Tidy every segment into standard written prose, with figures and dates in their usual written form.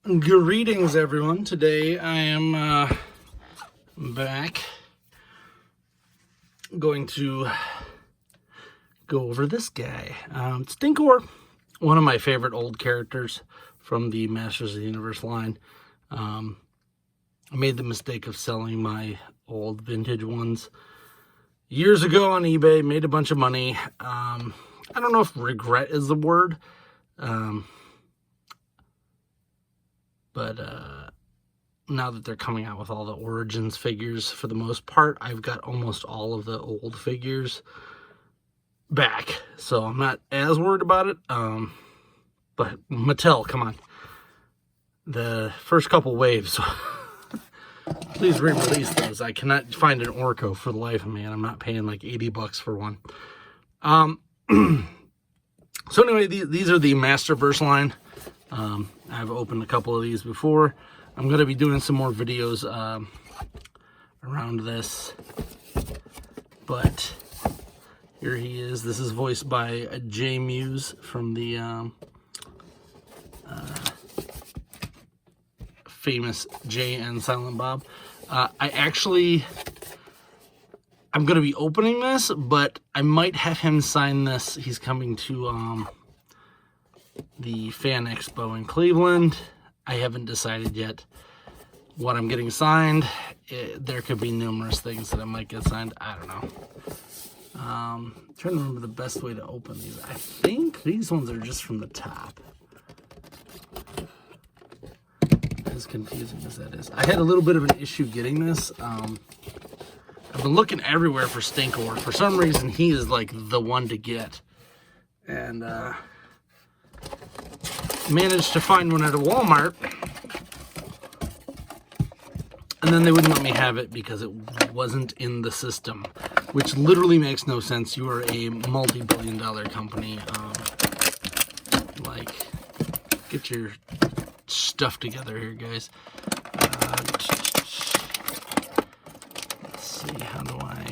Greetings, everyone. Today I am back going to go over this guy. Stinkor, one of my favorite old characters from the Masters of the Universe line. I made the mistake of selling my old vintage ones years ago on eBay, made a bunch of money. I don't know if regret is the word. But now that they're coming out with all the Origins figures, for the most part, I've got almost all of the old figures back. So I'm not as worried about it. But Mattel, come on. The first couple waves, please re-release those. I cannot find an Orco for the life of me, and I'm not paying like $80 for one. So anyway, these are the Masterverse line. I've opened a couple of these before. I'm going to be doing some more videos around this. But here he is. This is voiced by J Muse from the famous Jay and Silent Bob. I'm going to be opening this, but I might have him sign this. He's coming to the Fan Expo in Cleveland. I haven't decided yet what I'm getting signed. There could be numerous things that I might get signed. I don't know. I'm trying to remember the best way to open these. I think these ones are just from the top. As confusing as that is. I had a little bit of an issue getting this. I've been looking everywhere for Stinkor. For some reason, he is like the one to get. And managed to find one at a Walmart, and then they wouldn't let me have it because it wasn't in the system, which literally makes no sense. You are a multi-billion-dollar company. Like, get your stuff together here, guys. Let's see, how do I...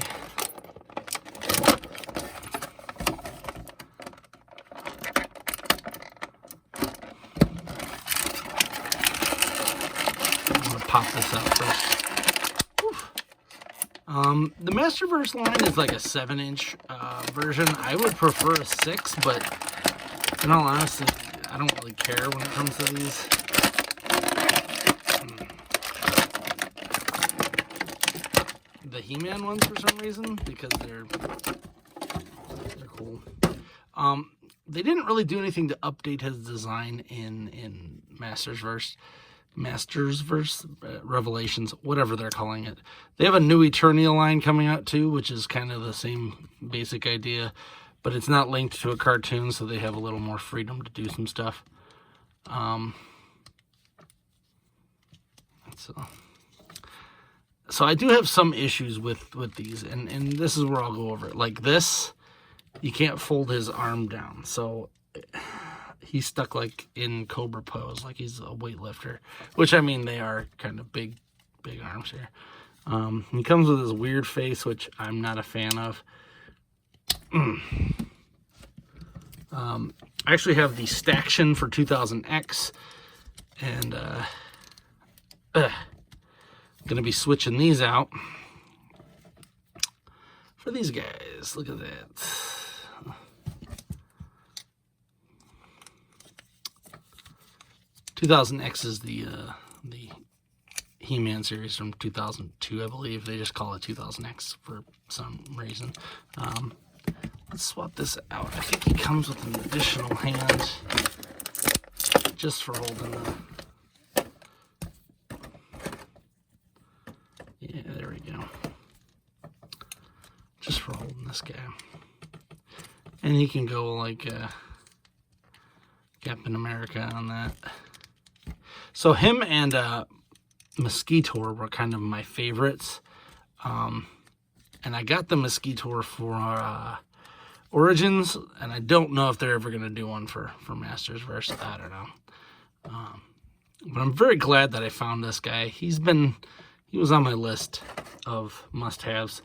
pop this out first. The Masterverse line is like a 7-inch version. I would prefer a 6, but in all honesty, I don't really care when it comes to these. The He-Man ones for some reason, because they're cool. They didn't really do anything to update his design in Mastersverse, Revelations, whatever they're calling it. They have a new Eternia line coming out too, which is kind of the same basic idea, but it's not linked to a cartoon, so they have a little more freedom to do some stuff. So I do have some issues with these, and this is where I'll go over it. Like this, you can't fold his arm down, so he's stuck like in Cobra pose, like he's a weightlifter, which, I mean, they are kind of big arms here. He comes with his weird face, which I'm not a fan of. I actually have the Staction for 2000X, and gonna be switching these out for these guys. Look at that. $2000X is the He-Man series from 2002, I believe. They just call it 2000X for some reason. Let's swap this out. I think he comes with an additional hand just for holding the... Yeah, there we go. Just for holding this guy. And he can go like Captain America on that. So him and Mosquitor were kind of my favorites. And I got the Mosquitor for Origins, and I don't know if they're ever going to do one for Mastersverse. I don't know. But I'm very glad that I found this guy. He was on my list of must-haves.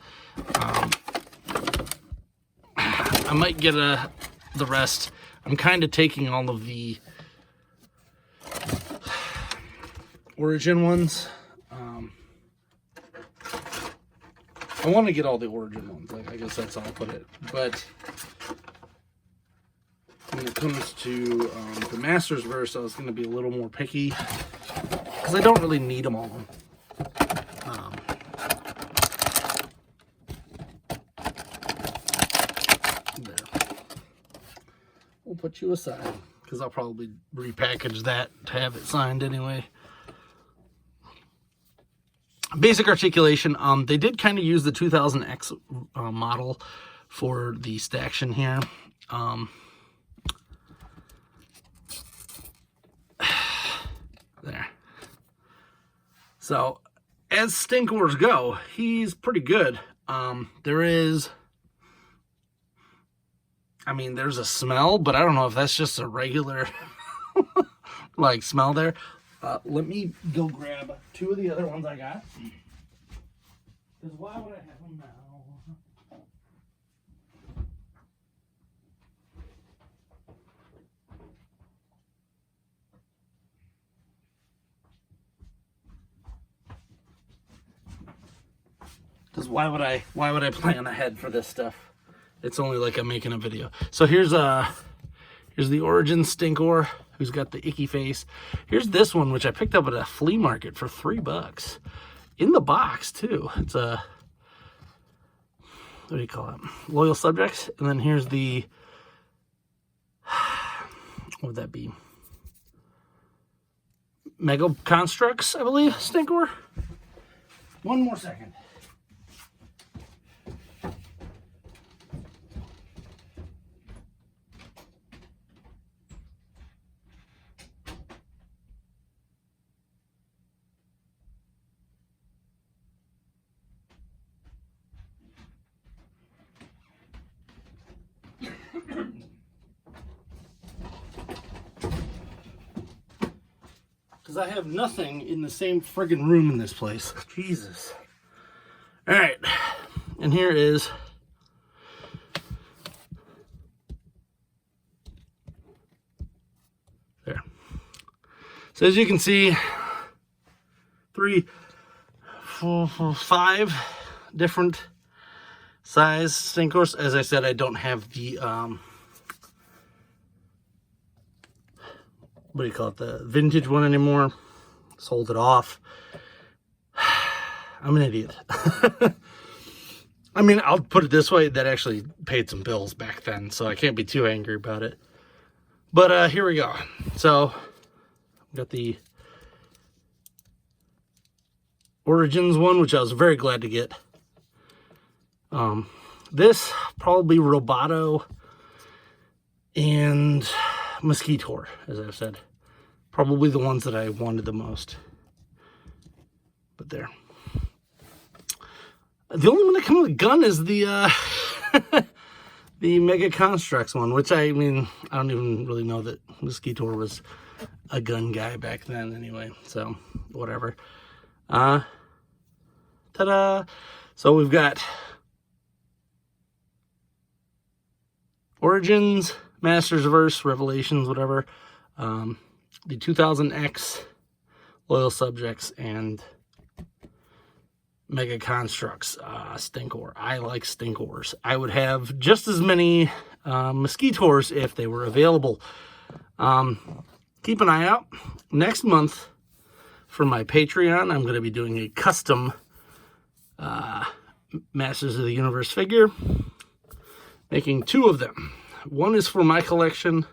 I might get the rest. I'm kind of taking all of the Origin ones. I want to get all the Origin ones. Like, I guess that's how I'll put it. But when it comes to the Masters verse, I was going to be a little more picky because I don't really need them all. There. We'll put you aside because I'll probably repackage that to have it signed anyway. Basic articulation. They did kind of use the 2000X model for the staction here. There. So, as Stinkors go, he's pretty good. There's a smell, but I don't know if that's just a regular like smell there. Let me go grab two of the other ones I got. Because why would I have them now? Because why would I plan ahead for this stuff? It's only like I'm making a video. So here's the Origin Stinkor, who's got the icky face. Here's this one, which I picked up at a flea market for $3. In the box, too. It's a, what do you call it? Loyal Subjects. And then here's the, what would that be? Mega Constructs, I believe, Stinkor. One more second. Because I have nothing in the same friggin' room in this place. Jesus. Alright. And here is there. So as you can see, 3, 4, 5 different size Stinkors. As I said, I don't have the what do you call it, the vintage one anymore. Sold it off. I'm an idiot. I mean, I'll put it this way, that actually paid some bills back then, so I can't be too angry about it. But here we go. So got the Origins one, which I was very glad to get. This probably Roboto and Mosquitor, as I've said. Probably the ones that I wanted the most. But there. The only one that comes with a gun is the the Mega Constructs one, which I mean, I don't even really know that Mosquitor was a gun guy back then anyway, so whatever. Ta-da! So we've got Origins, Masters Verse, Revelations, whatever. The 2000X, Loyal Subjects, and Mega Constructs, Stinkor. I like Stinkors. I would have just as many Mosquitors if they were available. Keep an eye out. Next month, for my Patreon, I'm going to be doing a custom Masters of the Universe figure. Making 2 of them. One is for my collection.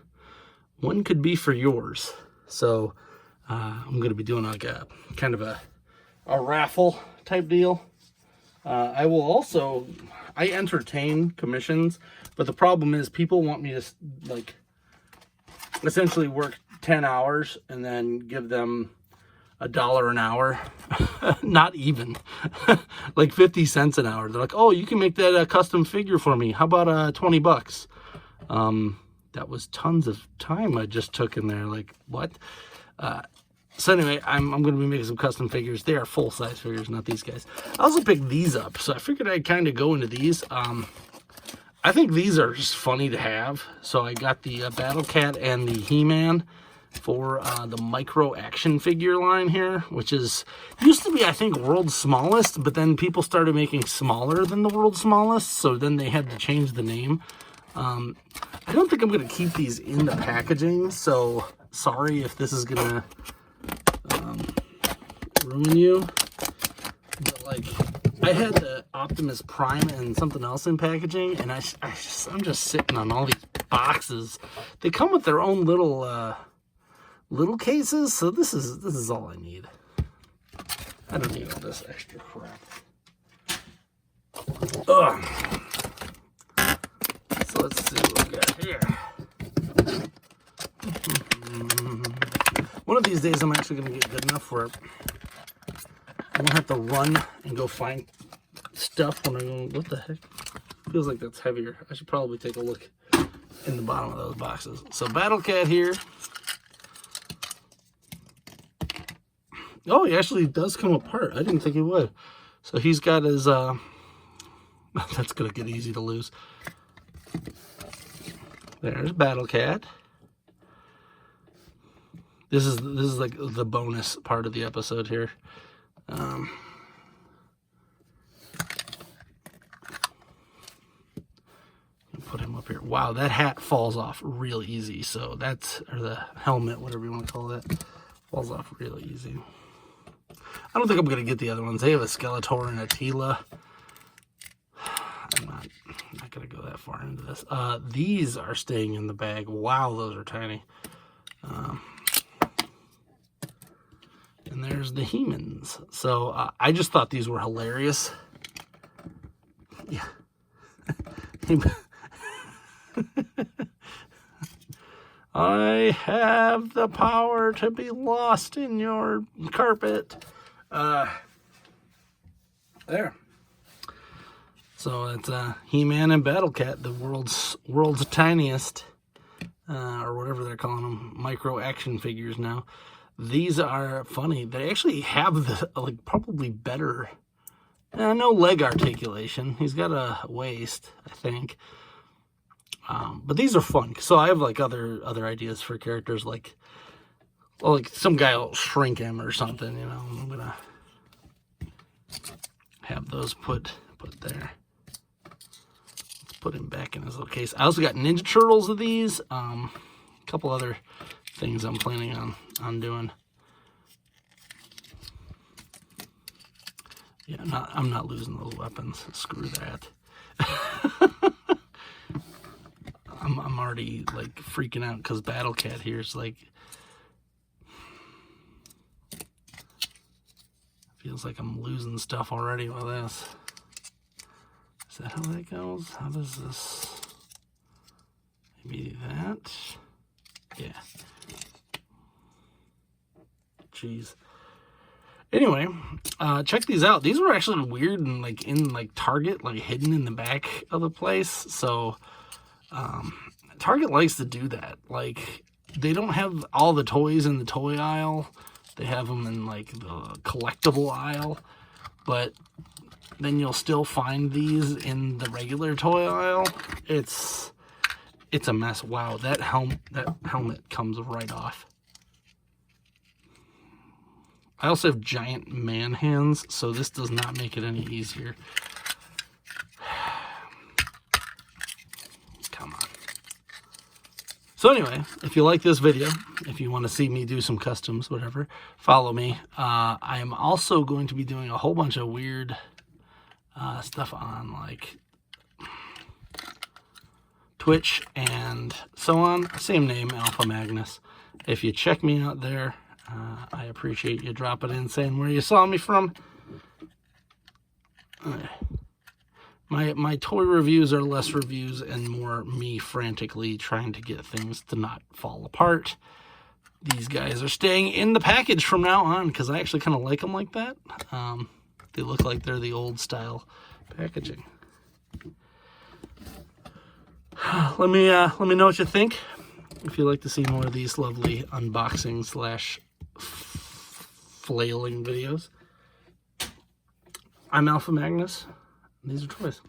One could be for yours. So I'm going to be doing like a kind of a raffle type deal. I will also, I entertain commissions, but the problem is people want me to like essentially work 10 hours and then give them $1 an hour. Not even. Like 50 cents an hour. They're like, oh, you can make that a custom figure for me. How about 20 bucks? That was tons of time I just took in there. Like, what? So anyway, I'm going to be making some custom figures. They are full-size figures, not these guys. I also picked these up, so I figured I'd kind of go into these. I think these are just funny to have. So I got the Battle Cat and the He-Man. for the micro action figure line here, which is used to be, I think, world's smallest, but then people started making smaller than the world's smallest, so then they had to change the name. I don't think I'm going to keep these in the packaging, so sorry if this is going to ruin you. But, like, I had the Optimus Prime and something else in packaging, and I'm just sitting on all these boxes. They come with their own little cases, so this is all I need. I don't need all this extra crap. Ugh. So let's see what we got here. One of these days I'm actually going to get good enough where I won't have to run and go find stuff when I go, what the heck? Feels like that's heavier. I should probably take a look in the bottom of those boxes. So Battle Cat here. Oh, he actually does come apart. I didn't think he would. So he's got his, that's going to get easy to lose. There's Battle Cat. This is like the bonus part of the episode here. Put him up here. Wow, that hat falls off real easy. So that's, or the helmet, whatever you want to call that, falls off real easy. I don't think I'm going to get the other ones. They have a Skeletor and a Tila. I'm not going to go that far into this. These are staying in the bag. Wow, those are tiny. And there's the He-Mans. So I just thought these were hilarious. Yeah. I have the power to be lost in your carpet. There. So it's He-Man and Battle Cat, the world's tiniest, or whatever they're calling them, micro action figures now. These are funny. They actually have the like probably better, no leg articulation. He's got a waist, I think. But these are fun. So I have like other ideas for characters, like, well, like some guy will shrink him or something. You know, I'm gonna have those put there. Let's put him back in his little case. I also got Ninja Turtles of these. A couple other things I'm planning on doing. Yeah, I'm not losing those weapons. Screw that. I'm already like freaking out because Battle Cat here is like, feels like I'm losing stuff already with this. Is that how that goes? How does this? Maybe that. Yeah. Jeez. Anyway, check these out. These were actually weird and like in like Target, like hidden in the back of the place. So Target likes to do that. Like they don't have all the toys in the toy aisle. They have them in like the collectible aisle, but then you'll still find these in the regular toy aisle. It's a mess. Wow, that helmet comes right off. I also have giant man hands, so this does not make it any easier. Come on. So anyway, if you like this video, if you want to see me do some customs, whatever, follow me. I am also going to be doing a whole bunch of weird stuff on like Twitch and so on. Same name, Alpha Magnus. If you check me out there, I appreciate you dropping in, saying where you saw me from. My toy reviews are less reviews and more me frantically trying to get things to not fall apart. These guys are staying in the package from now on because I actually kind of like them like that. They look like they're the old style packaging. Let me know what you think. If you'd like to see more of these lovely unboxing / flailing videos. I'm Alpha Magnus. These are toys.